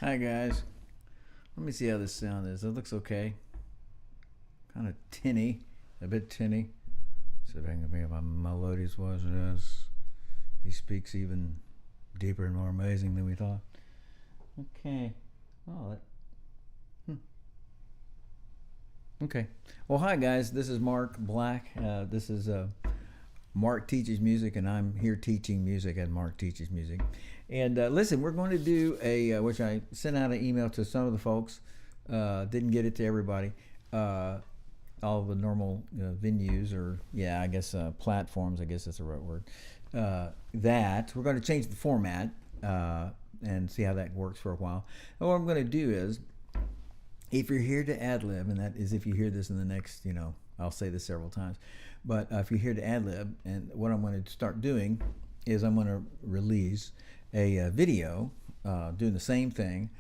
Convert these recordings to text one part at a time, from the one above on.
Hi guys. Let me see how this sound is. It looks okay. Kind of tinny, a bit tinny. See if I can make my melodious voice. Yes. He speaks even deeper and more amazing than we thought. Okay. Oh, okay. Well, hi guys. This is Mark Black. This is Mark Teaches Music, and I'm here teaching music at Mark Teaches Music. And listen, we're going to do which I sent out an email to some of the folks. Didn't get it to everybody. All the normal venues, or I guess platforms. I guess that's the right word. That we're going to change the format and see how that works for a while. And what I'm going to do is, if you're here to ad-lib, and that is if you hear this in the next, I'll say this several times, but if you're here to ad-lib, and what I'm going to start doing is I'm going to release a video doing the same thing,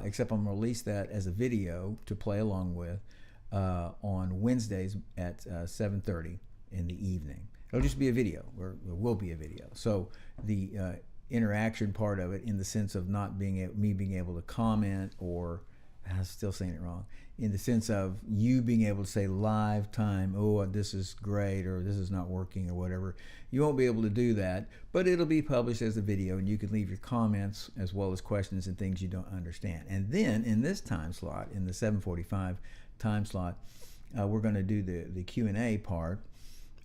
except I'm going to release that as a video to play along with on Wednesdays at 7:30 in the evening. It'll just be a video, or it will be a video. So the interaction part of it, in the sense of not being me being able to comment, or I'm still saying it wrong, in the sense of you being able to say live time, oh, this is great, or this is not working, or whatever. You won't be able to do that, but it'll be published as a video, and you can leave your comments as well as questions and things you don't understand. And then in this time slot, in the 7:45 time slot, we're going to do the Q&A part,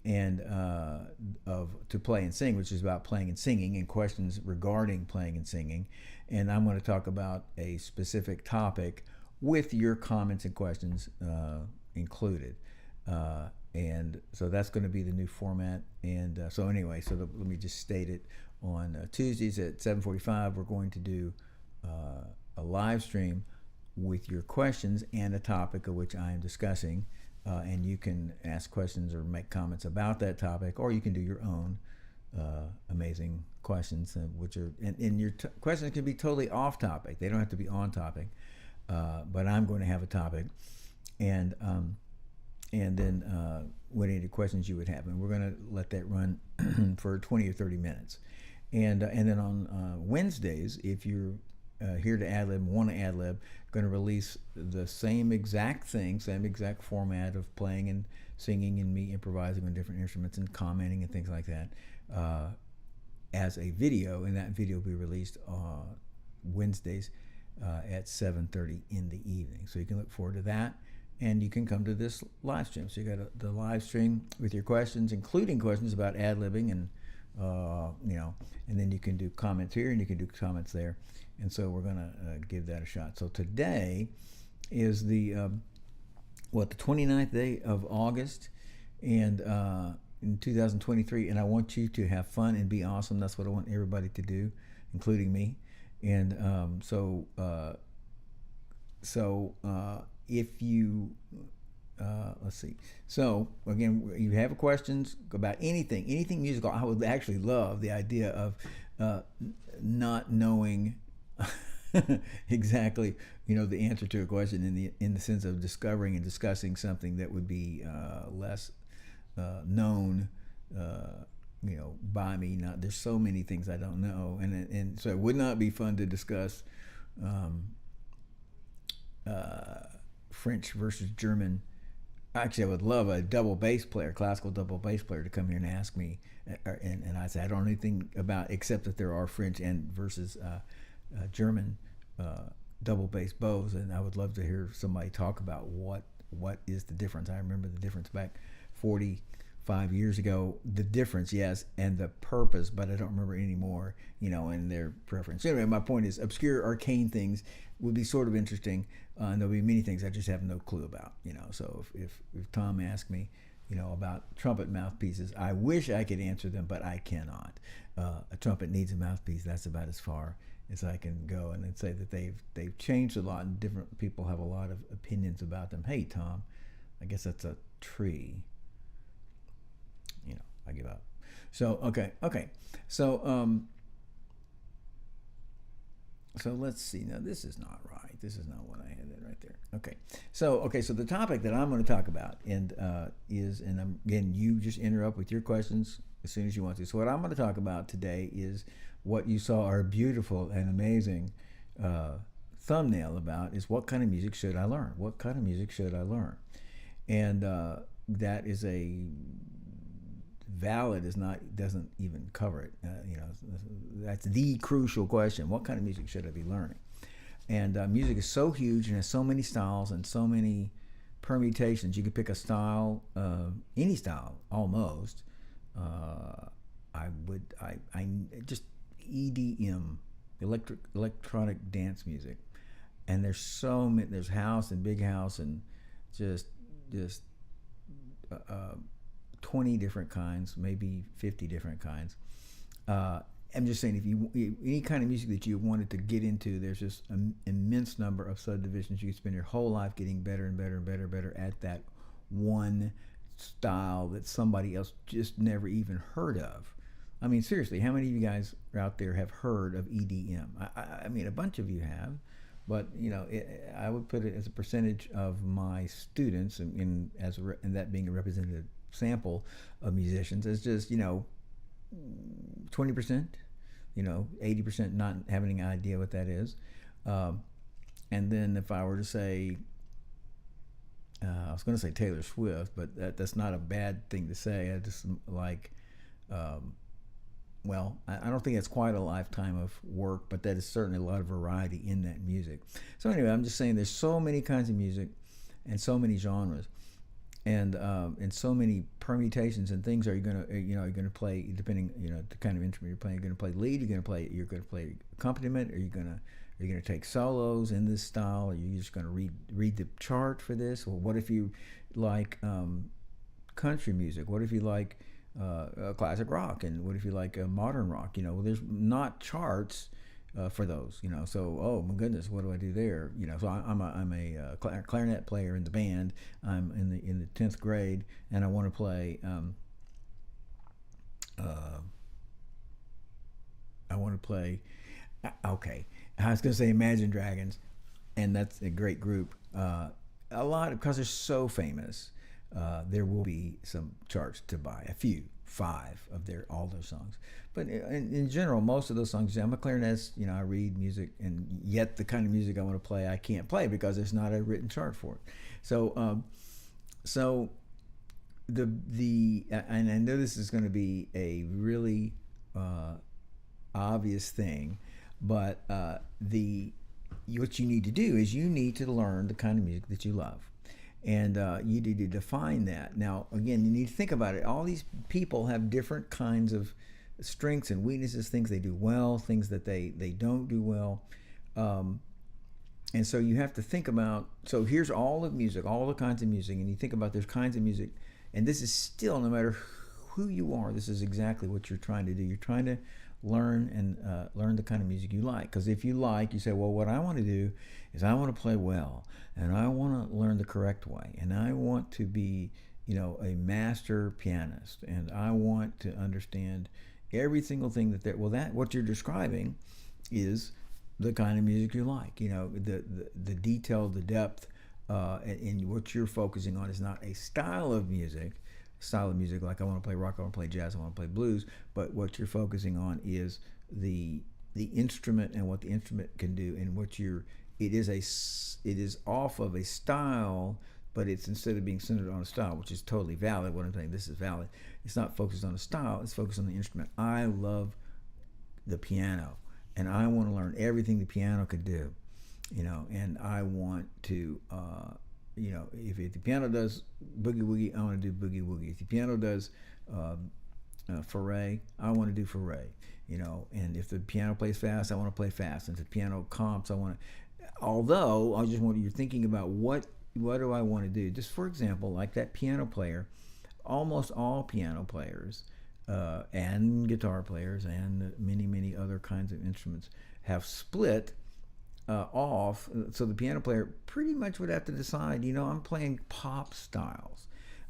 and to play and sing, which is about playing and singing, and questions regarding playing and singing. And I'm going to talk about a specific topic with your comments and questions included. And so that's going to be the new format. And so anyway, let me just state it. On Tuesdays at 7:45, we're going to do a live stream with your questions and a topic of which I am discussing. And you can ask questions or make comments about that topic, or you can do your own amazing questions, which are, and your questions can be totally off topic. They don't have to be on topic, but I'm going to have a topic, and then what any questions you would have, and we're going to let that run for 20 or 30 minutes, and then on Wednesdays, if you're here to ad-lib, want to ad-lib, going to release the same exact thing, same exact format of playing and singing and me improvising on different instruments and commenting and things like that, as a video, and that video will be released Wednesdays at 7:30 in the evening. So you can look forward to that, and you can come to this live stream. So you got the live stream with your questions, including questions about ad-libbing, and and then you can do comments here and you can do comments there. And so we're going to give that a shot. So today is the 29th day of August, and in 2023, and I want you to have fun and be awesome. That's what I want everybody to do, including me. And if you let's see. So again, you have questions about anything musical. I would actually love the idea of not knowing exactly, the answer to a question, in the sense of discovering and discussing something that would be less known, by me. There's so many things I don't know, and so it would not be fun to discuss French versus German. Actually, I would love a double bass player, classical double bass player, to come here and ask me, and I say I don't know anything about, except that there are French and versus German double bass bows, and I would love to hear somebody talk about what is the difference. I remember the difference back 45 years ago, the difference, yes, and the purpose, but I don't remember anymore, and their preference. Anyway, my point is, obscure, arcane things would be sort of interesting, and there'll be many things I just have no clue about, So if Tom asked me, about trumpet mouthpieces, I wish I could answer them, but I cannot. A trumpet needs a mouthpiece. That's about as far as I can go, and then say that they've changed a lot, and different people have a lot of opinions about them. Hey, Tom, I guess that's a tree. I give up. So okay. So so let's see. Now this is not right. This is not what I had right there. Okay. So the topic that I'm going to talk about is, and again, you just interrupt with your questions as soon as you want to. So what I'm going to talk about today is what you saw are beautiful and amazing thumbnail about is what kind of music should I learn? What kind of music should I learn? And that is a valid doesn't even cover it. That's the crucial question. What kind of music should I be learning? And music is so huge and has so many styles and so many permutations. You could pick a style, any style almost. I just EDM, electronic dance music, and there's so many. There's house and big house and just 20 different kinds, maybe 50 different kinds. I'm just saying, if you any kind of music that you wanted to get into, there's just an immense number of subdivisions. You can spend your whole life getting better and better and better and better at that one style that somebody else just never even heard of. I mean, seriously, how many of you guys out there have heard of EDM? I mean, a bunch of you have, but I would put it as a percentage of my students, and that being a representative sample of musicians, as just 20%, 80% not having an idea what that is. And then if I were to say, I was going to say Taylor Swift, but that's not a bad thing to say. I just like, I don't think it's quite a lifetime of work, but that is certainly a lot of variety in that music. So anyway, I'm just saying there's so many kinds of music and so many genres. And so many permutations and things. Are you gonna play, depending the kind of instrument you're playing? You're gonna play lead. You're gonna play accompaniment. Are you gonna take solos in this style? Are you just gonna read the chart for this? Well, what if you like country music? What if you like classic rock? And what if you like modern rock? Well, there's not charts for those, so, oh my goodness, what do I do there? So I'm a clarinet player in the band. I'm in the 10th grade, and I want to play okay, I was going to say Imagine Dragons, and that's a great group. A lot, because they're so famous, there will be some charts to buy, a few, 5 of all their songs. But in general, most of those songs, I'm a clarinetist, I read music, and yet the kind of music I want to play, I can't play because there's not a written chart for it. So, and I know this is going to be a really obvious thing, but what you need to do is you need to learn the kind of music that you love. And you need to define that. Now, again, you need to think about it. All these people have different kinds of strengths and weaknesses, things they do well, things that they don't do well. And so you have to think about, so here's all of music, all the kinds of music, and you think about there's kinds of music, and this is still, no matter who you are, this is exactly what you're trying to do. You're trying to learn the kind of music you like. Because if you say, well, what I want to do is I want to play well, and I want to learn the correct way, and I want to be, a master pianist, and I want to understand every single thing that what you're describing is the kind of music you like. The detail, the depth, and what you're focusing on is not a style of music like I want to play rock, I want to play jazz, I want to play blues, but what you're focusing on is the instrument and what the instrument can do, and it is off of a style, but it's, instead of being centered on a style, which is totally valid, what I'm saying, this is valid, it's not focused on a style, it's focused on the instrument. I love the piano, and I want to learn everything the piano could do, and I want to if the piano does boogie woogie, I want to do boogie woogie. If the piano does foray, I want to do foray. And if the piano plays fast, I want to play fast. And if the piano comps, although I just want you're thinking about what do I want to do? Just for example, like that piano player, almost all piano players and guitar players and many other kinds of instruments have split off, so the piano player pretty much would have to decide, I'm playing pop styles,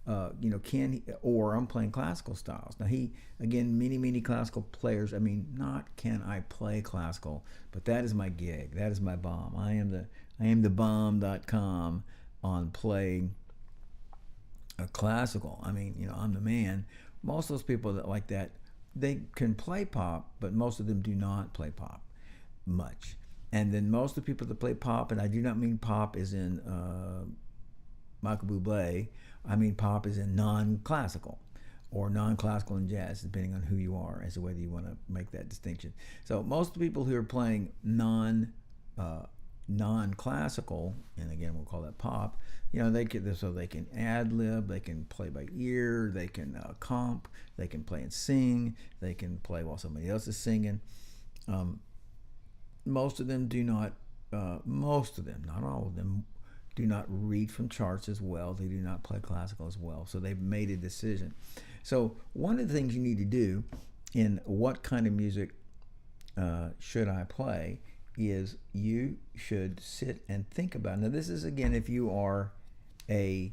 or I'm playing classical styles. Now many classical players, not can I play classical, but that is my gig, that is my bomb. I am the bomb.com on playing classical. I'm the man. Most of those people that like that, they can play pop, but most of them do not play pop much. And then most of the people that play pop, and I do not mean pop as in Michael Bublé, I mean pop as in non-classical or non-classical and jazz, depending on who you are, as to whether you want to make that distinction. So most of the people who are playing non-classical, and again we'll call that pop, they can ad lib, they can play by ear, they can comp, they can play and sing, they can play while somebody else is singing. Most of them do not, most of them, not all of them, do not read from charts as well. They do not play classical as well. So they've made a decision. So one of the things you need to do in what kind of music should I play is you should sit and think about it. Now this is, again, if you are a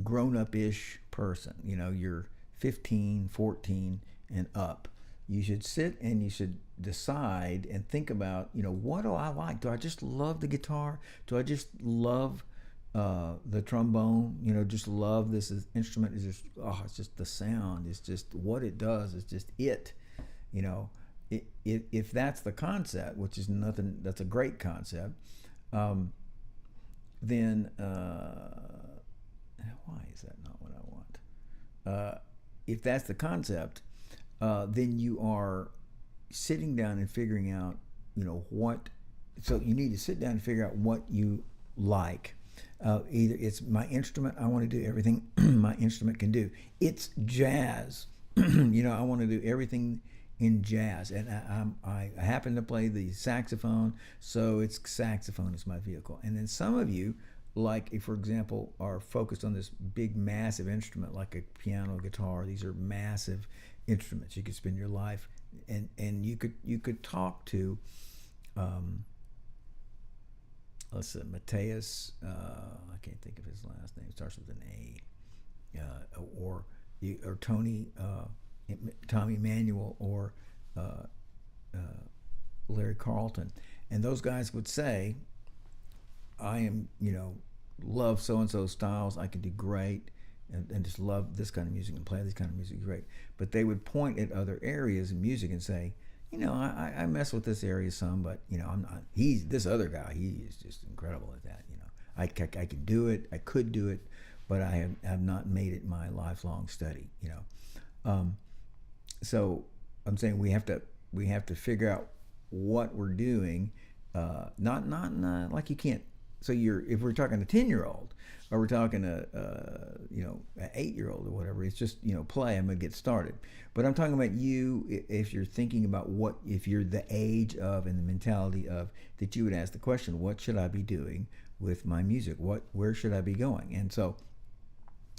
grown-up-ish person, you're 15, 14 and up. You should sit and you should decide and think about, what do I like? Do I just love the guitar? Do I just love the trombone? Just love this instrument? Is just, it's just the sound. It's just what it does. It's just it. If that's the concept, which is nothing, that's a great concept. Then why is that not what I want? If that's the concept, then you are sitting down and figuring out, what. So you need to sit down and figure out what you like. Either it's my instrument, I want to do everything my instrument can do. It's jazz, I want to do everything in jazz, and I happen to play the saxophone, so it's saxophone is my vehicle. And then some of you, like if, for example, are focused on this big massive instrument like a piano, guitar. These are massive instruments. You could spend your life, and you could talk to let's see, Mateus, I can't think of his last name, it starts with an A, or Tommy Emmanuel, or Larry Carlton, and those guys would say, I am, love so-and-so styles, I can do great, and just love this kind of music and play this kind of music great. But they would point at other areas in music and say, I mess with this area some, but I'm not. This other guy. He is just incredible at that. I can do it. I could do it, but I have not made it my lifelong study. So I'm saying we have to figure out what we're doing. Not like you can't. So if we're talking a 10-year-old, or we're talking an 8-year-old or whatever, it's just play. I'm gonna get started. But I'm talking about you. If you're thinking about if you're the age of and the mentality of that, you would ask the question, what should I be doing with my music? Where should I be going? And so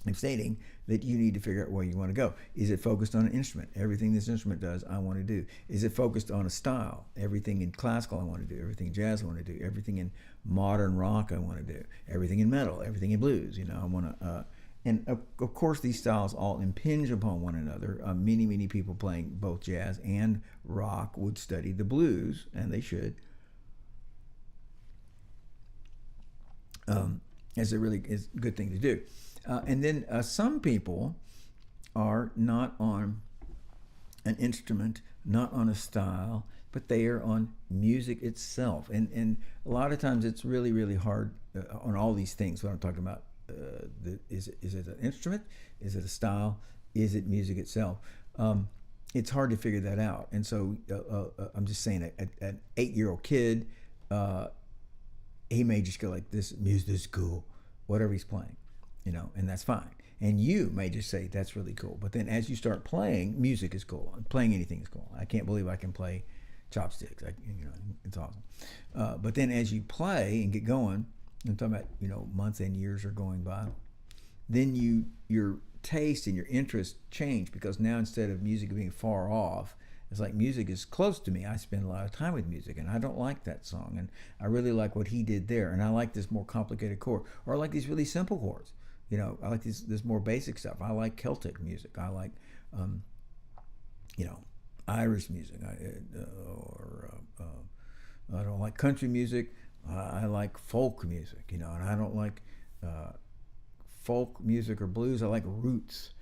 I'm stating that you need to figure out where you want to go. Is it focused on an instrument? Everything this instrument does, I want to do. Is it focused on a style? Everything in classical I want to do. Everything in jazz I want to do. Everything in modern rock I want to do. Everything in metal. Everything in blues. I want to. And of course, these styles all impinge upon one another. Many people playing both jazz and rock would study the blues, and they should. As a really is a good thing to do. And then some people are not on an instrument, not on a style, but they are on music itself. And a lot of times it's really, really hard on all these things. What I'm talking about, is it an instrument? Is it a style? Is it music itself? It's hard to figure that out. And so I'm just saying, an 8-year-old kid, he may just go like, this music is cool, whatever he's playing. And that's fine. And you may just say, that's really cool. But then as you start playing, music is cool. Playing anything is cool. I can't believe I can play chopsticks. It's awesome. But then as you play and get going, I'm talking about, months and years are going by, then your taste and your interest change, because now instead of music being far off, it's like music is close to me. I spend a lot of time with music, and I don't like that song, and I really like what he did there, and I like this more complicated chord, or I like these really simple chords. I like this more basic stuff. I like Celtic music. I like, Irish music. I don't like country music. I like folk music. And I don't like folk music or blues. I like roots.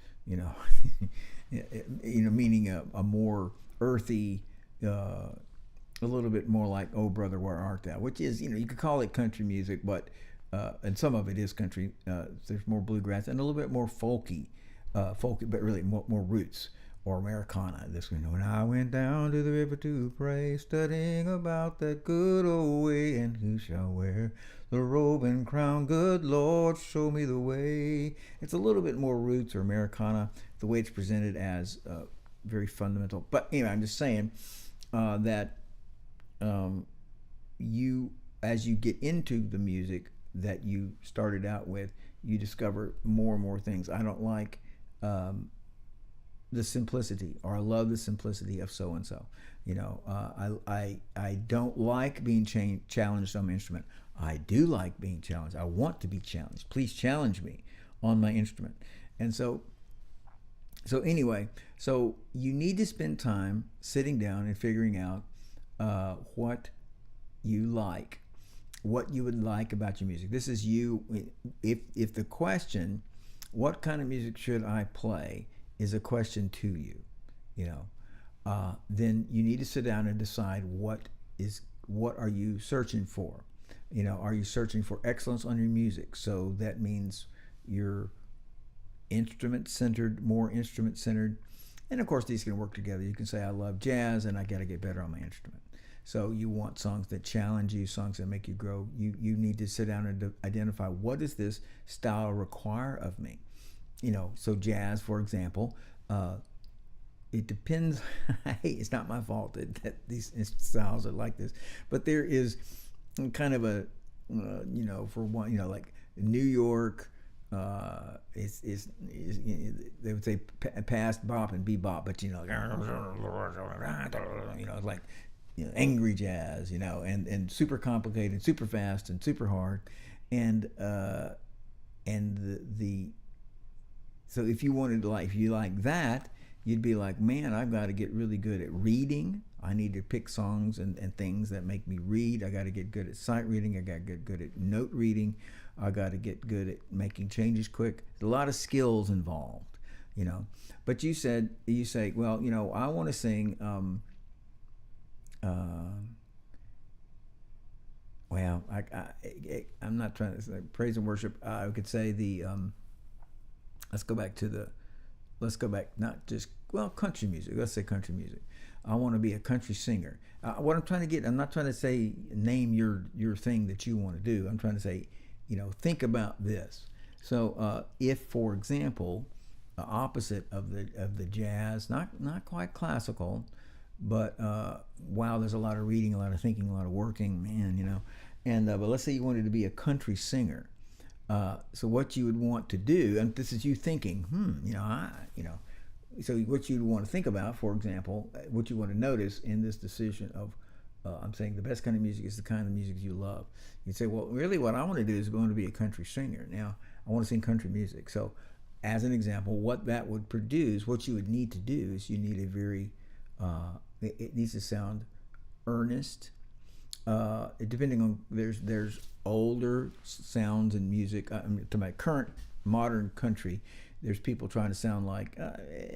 Meaning a more earthy, a little bit more like "Oh Brother, Where Art Thou," which is, you could call it country music, but and some of it is country. There's more bluegrass and a little bit more folky, but really more roots, or Americana. This one, when I went down to the river to pray, studying about that good old way, and who shall wear the robe and crown? Good Lord, show me the way. It's a little bit more roots or Americana, the way it's presented as very fundamental. But anyway, I'm just saying that you, as you get into the music that you started out with, you discover more and more things. I don't like the simplicity, or I love the simplicity of so and so. I don't like being challenged on my instrument. I do like being challenged. I want to be challenged. Please challenge me on my instrument. And so anyway, so you need to spend time sitting down and figuring out what you like, what you would like about your music. This is you. If the question, what kind of music should I play, is a question to you, then you need to sit down and decide what are you searching for. Are you searching for excellence on your music? So that means you're more instrument centered. And of course, these can work together. You can say, I love jazz and I got to get better on my instrument. So you want songs that challenge you, songs that make you grow. You need to sit down and identify, what does this style require of me? So jazz, for example, it depends. Hey, it's not my fault that these styles are like this, but there is kind of a, for one, like New York, is they would say past bop and bebop, but like angry jazz, and super complicated, super fast, and super hard, and so if you like that, you'd be like, man, I've got to get really good at reading. I need to pick songs and things that make me read. I got to get good at sight reading. I got to get good at note reading. I got to get good at making changes quick. There's a lot of skills involved, But you say, well, I want to sing. Well, I'm not trying to say praise and worship. I could say let's go back, not just, country music. Let's say country music. I want to be a country singer. What I'm trying to get, I'm not trying to say name your thing that you want to do. I'm trying to say, think about this. So if, for example, the opposite of the jazz, not quite classical, but wow, there's a lot of reading, a lot of thinking, a lot of working, man, and but let's say you wanted to be a country singer. So what you would want to do, and this is you thinking, so what you'd want to think about, for example, what you want to notice in this decision of, I'm saying the best kind of music is the kind of music you love. You'd say, well, really what I want to do is going to be a country singer. Now, I want to sing country music. So as an example, what that would produce, what you would need to do is you need a very, it needs to sound earnest. Depending on, there's older sounds in music. To my current modern country, there's people trying to sound like,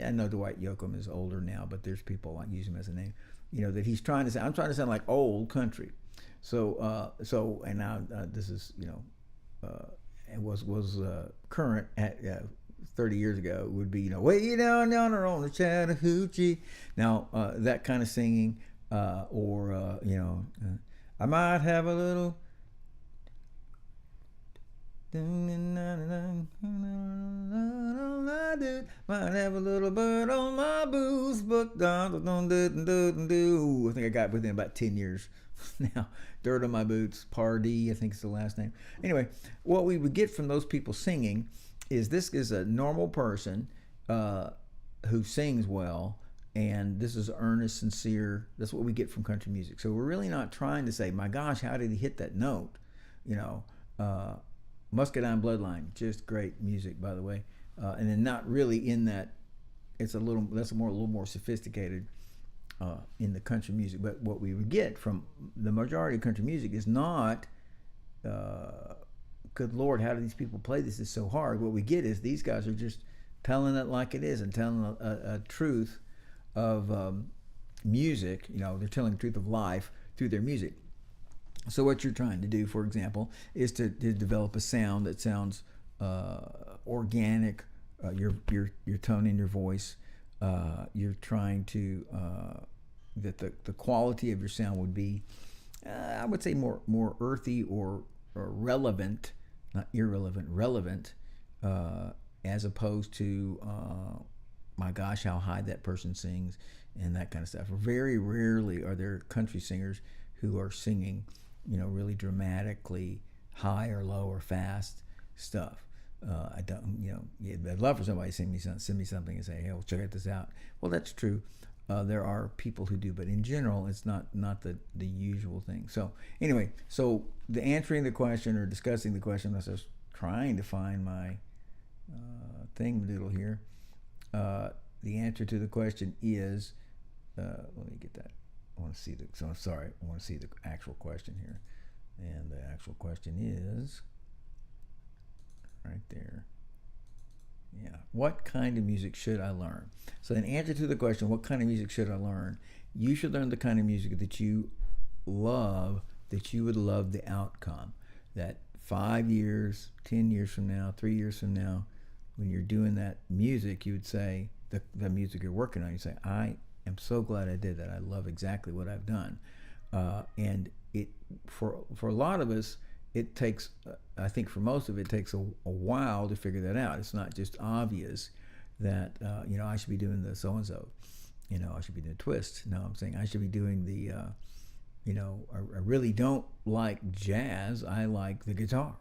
I know Dwight Yoakam is older now, but there's people, like, use him as a name, that he's trying to sound, I'm trying to sound like old country. So and now this is, it was current at 30 years ago, it would be, way down yonder on the Chattahoochee. Now that kind of singing, or I might have a little, might have a little bird on my boots, but I think I got within about 10 years now. Dirt on my boots, Pardee, I think is the last name. Anyway, what we would get from those people singing is, this is a normal person who sings well, and this is earnest, sincere. That's what we get from country music. So we're really not trying to say, my gosh, how did he hit that note? Muscadine Bloodline, just great music, by the way. And then not really in that, that's a little more sophisticated in the country music. But what we would get from the majority of country music is not, good Lord, how do these people play this? It's so hard. What we get is, these guys are just telling it like it is, and telling a truth of music. They're telling the truth of life through their music. So what you're trying to do, for example, is to develop a sound that sounds organic. Your tone in your voice. You're trying to that the quality of your sound would be, I would say, more earthy or relevant, not irrelevant, relevant, as opposed to my gosh, how high that person sings and that kind of stuff. Very rarely are there country singers who are singing, really dramatically high or low or fast stuff. I don't, I'd love for somebody to send me something and say, hey, well, check this out. Well, that's true. There are people who do, but in general, it's not the usual thing. So anyway, so the answering the question or discussing the question, I was just trying to find my thingamadoodle here. The answer to the question is, let me get that. I want to see I want to see the actual question here. And the actual question is right there. Yeah. What kind of music should I learn? So in answer to the question, what kind of music should I learn? You should learn the kind of music that you love, that you would love the outcome. That 5 years, 10 years from now, 3 years from now, when you're doing that music, you would say, the music you're working on, you say, I am so glad I did that. I love exactly what I've done. And it for a lot of us, it takes, I think for most of it takes a while to figure that out. It's not just obvious that, I should be doing the so-and-so. I should be doing a twist. No, I'm saying I should be doing the, I really don't like jazz. I like the guitar,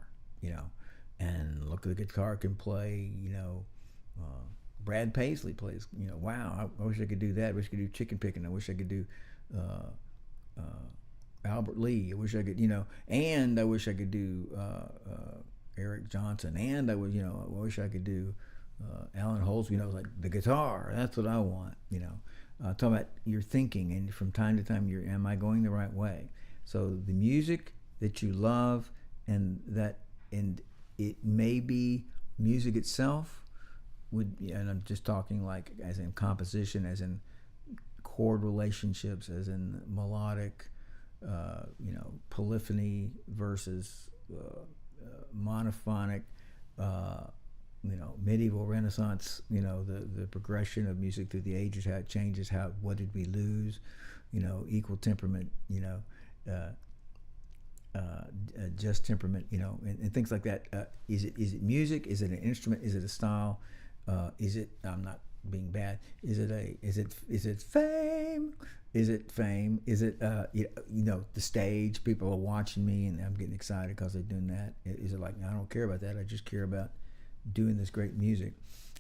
and look, the guitar can play, Brad Paisley plays, wow, I wish I could do that. I wish I could do chicken picking. I wish I could do, Albert Lee. I wish I could, and I wish I could do Eric Johnson, and I wish I could do Alan Holtz. Like the guitar. That's what I want. Talking about your thinking, and from time to time, am I going the right way? So the music that you love, and it may be music itself. And I'm just talking like as in composition, as in chord relationships, as in melodic. Polyphony versus monophonic, medieval Renaissance, the progression of music through the ages, how it changes, what did we lose, equal temperament, just temperament, and things like that. Is it music? Is it an instrument? Is it a style? Is it, I'm not being bad, is it fame? Is it fame? Is it the stage? People are watching me and I'm getting excited because they're doing that. Is it like, I don't care about that, I just care about doing this great music?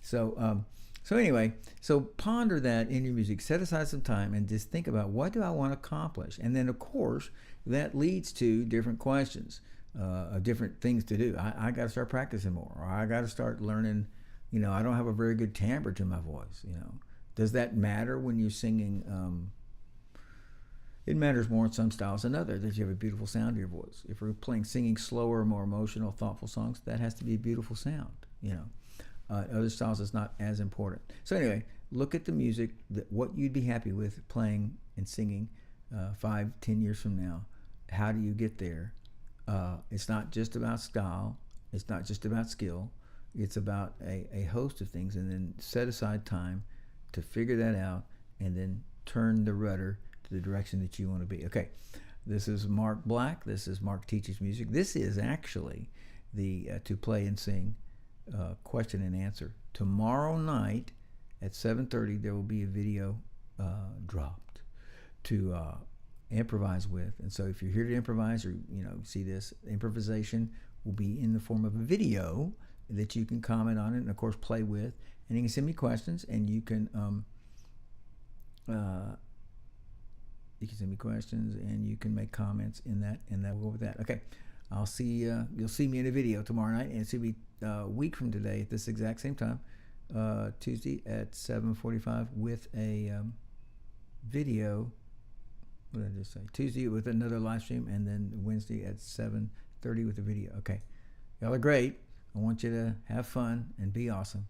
So anyway, so ponder that in your music. Set aside some time and just think about, what do I want to accomplish? And then of course that leads to different questions, different things to do. I got to start practicing more, or I got to start learning. I don't have a very good timbre to my voice. Does that matter when you're singing? It matters more in some styles than others, that you have a beautiful sound to your voice. If we're singing slower, more emotional, thoughtful songs, that has to be a beautiful sound. Other styles is not as important. So anyway, look at the music, what you'd be happy with playing and singing 5, 10 years from now. How do you get there? It's not just about style. It's not just about skill. It's about a host of things, and then set aside time to figure that out, and then turn the rudder to the direction that you want to be. Okay, this is Mark Black. This is Mark Teaches Music. This is actually the to play and sing question and answer. Tomorrow night at 7:30 there will be a video dropped to improvise with. And so if you're here to improvise, or see this, improvisation will be in the form of a video that you can comment on it and of course play with, and you can send me questions, and you can send me questions and you can make comments in that, and we'll go with that. Okay, I'll see you'll see me in a video tomorrow night, and it's gonna be a week from today at this exact same time, Tuesday at 7:45 with a video. What did I just say? Tuesday with another live stream, and then Wednesday at 7:30 with a video. Okay, y'all are great. I want you to have fun and be awesome.